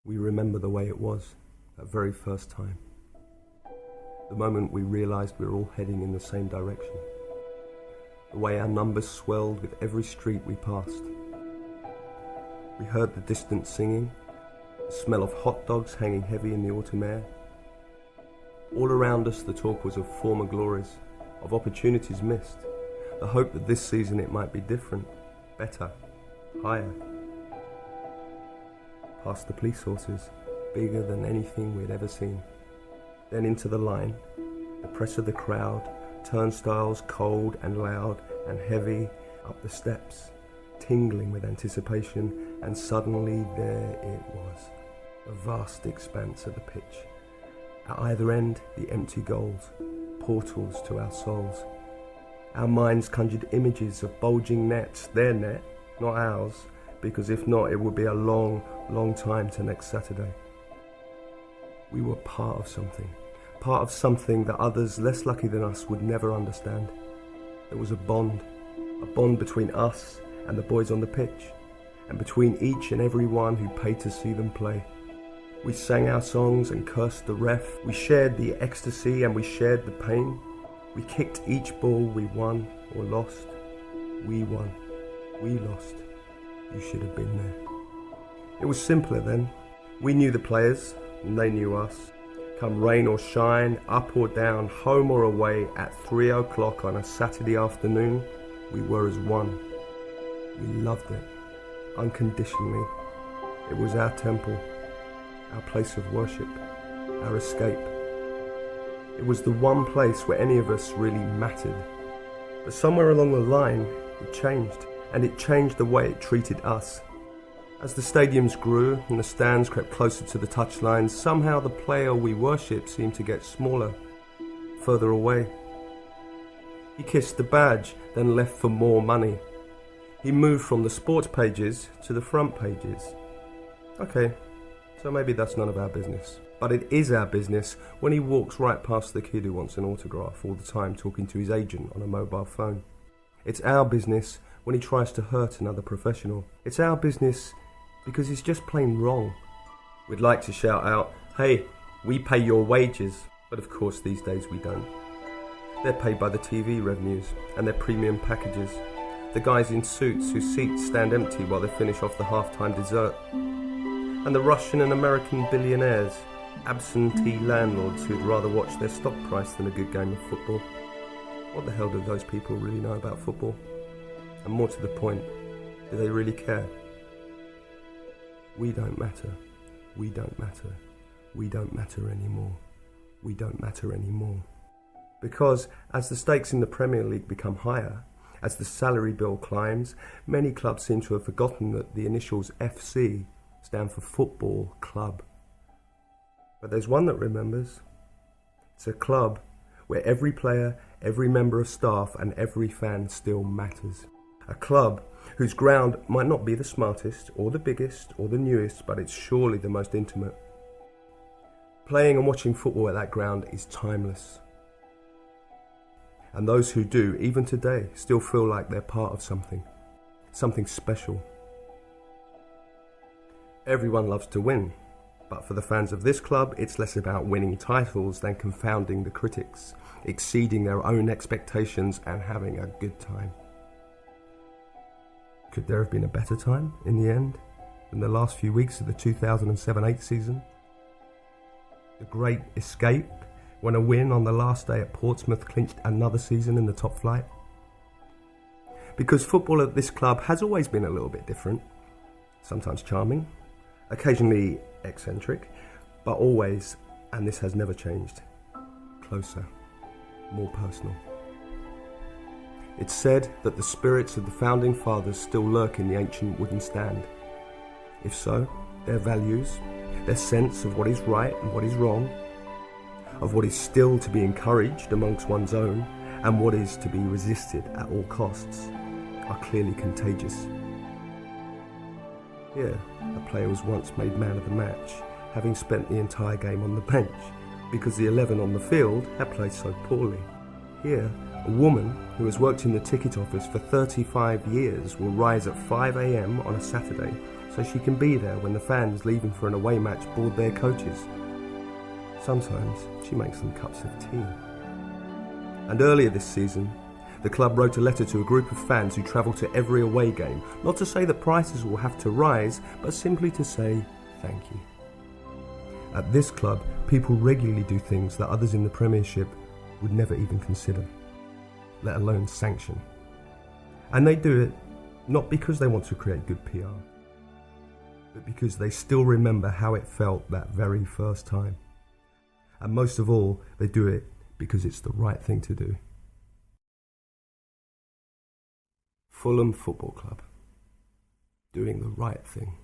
We remember the way it was, that very first time. The moment we realised we were all heading in the same direction. The way our numbers swelled with every street we passed. We heard the distant singing, the smell of hot dogs hanging heavy in the autumn air. All around us the talk was of former glories, of opportunities missed, the hope that this season it might be different, better, higher. Past the police horses, bigger than anything we'd ever seen. Then into the line, the press of the crowd, turnstiles cold and loud and heavy, up the steps, tingling with anticipation, and suddenly there it was, a vast expanse of the pitch. At either end, the empty goals, portals to our souls. Our minds conjured images of bulging nets, their net, not ours, because if not, it would be a long, long time to next Saturday. We were part of something that others less lucky than us would never understand. There was a bond between us and the boys on the pitch, and between each and every one who paid to see them play. We sang our songs and cursed the ref. We shared the ecstasy and we shared the pain. We kicked each ball we won or lost. We won, we lost. You should have been there. It was simpler then. We knew the players, and they knew us. Come rain or shine, up or down, home or away, at 3 o'clock on a Saturday afternoon, we were as one. We loved it, unconditionally. It was our temple, our place of worship, our escape. It was the one place where any of us really mattered. But somewhere along the line, it changed. And it changed the way it treated us. As the stadiums grew and the stands crept closer to the touchlines, somehow the player we worshipped seemed to get smaller, further away. He kissed the badge, then left for more money. He moved from the sports pages to the front pages. Okay, so maybe that's none of our business. But it is our business when he walks right past the kid who wants an autograph all the time talking to his agent on a mobile phone. It's our business when he tries to hurt another professional. It's our business because he's just plain wrong. We'd like to shout out, hey, we pay your wages, but of course these days we don't. They're paid by the TV revenues and their premium packages, the guys in suits whose seats stand empty while they finish off the half-time dessert, and the Russian and American billionaires, absentee landlords who'd rather watch their stock price than a good game of football. What the hell do those people really know about football? And more to the point, do they really care? We don't matter. We don't matter. We don't matter anymore. We don't matter anymore. Because as the stakes in the Premier League become higher, as the salary bill climbs, many clubs seem to have forgotten that the initials FC stand for Football Club. But there's one that remembers. It's a club where every player, every member of staff and every fan still matters. A club whose ground might not be the smartest or the biggest or the newest, but it's surely the most intimate. Playing and watching football at that ground is timeless. And those who do, even today, still feel like they're part of something special. Everyone loves to win, but for the fans of this club, it's less about winning titles than confounding the critics, exceeding their own expectations and having a good time. Could there have been a better time, in the end, than the last few weeks of the 2007-8 season? The great escape, when a win on the last day at Portsmouth clinched another season in the top flight? Because football at this club has always been a little bit different. Sometimes charming, occasionally eccentric, but always, and this has never changed, closer, more personal. It's said that the spirits of the founding fathers still lurk in the ancient wooden stand. If so, their values, their sense of what is right and what is wrong, of what is still to be encouraged amongst one's own and what is to be resisted at all costs, are clearly contagious. Here, a player was once made man of the match, having spent the entire game on the bench, because the 11 on the field had played so poorly. Here, A woman who has worked in the ticket office for 35 years will rise at 5 a.m. on a Saturday so she can be there when the fans leaving for an away match board their coaches. Sometimes she makes them cups of tea. And earlier this season, the club wrote a letter to a group of fans who travel to every away game, not to say that prices will have to rise, but simply to say thank you. At this club, people regularly do things that others in the Premiership would never even consider, let alone sanction. And they do it not because they want to create good PR, but because they still remember how it felt that very first time. And most of all, they do it because it's the right thing to do. Fulham Football Club, doing the right thing.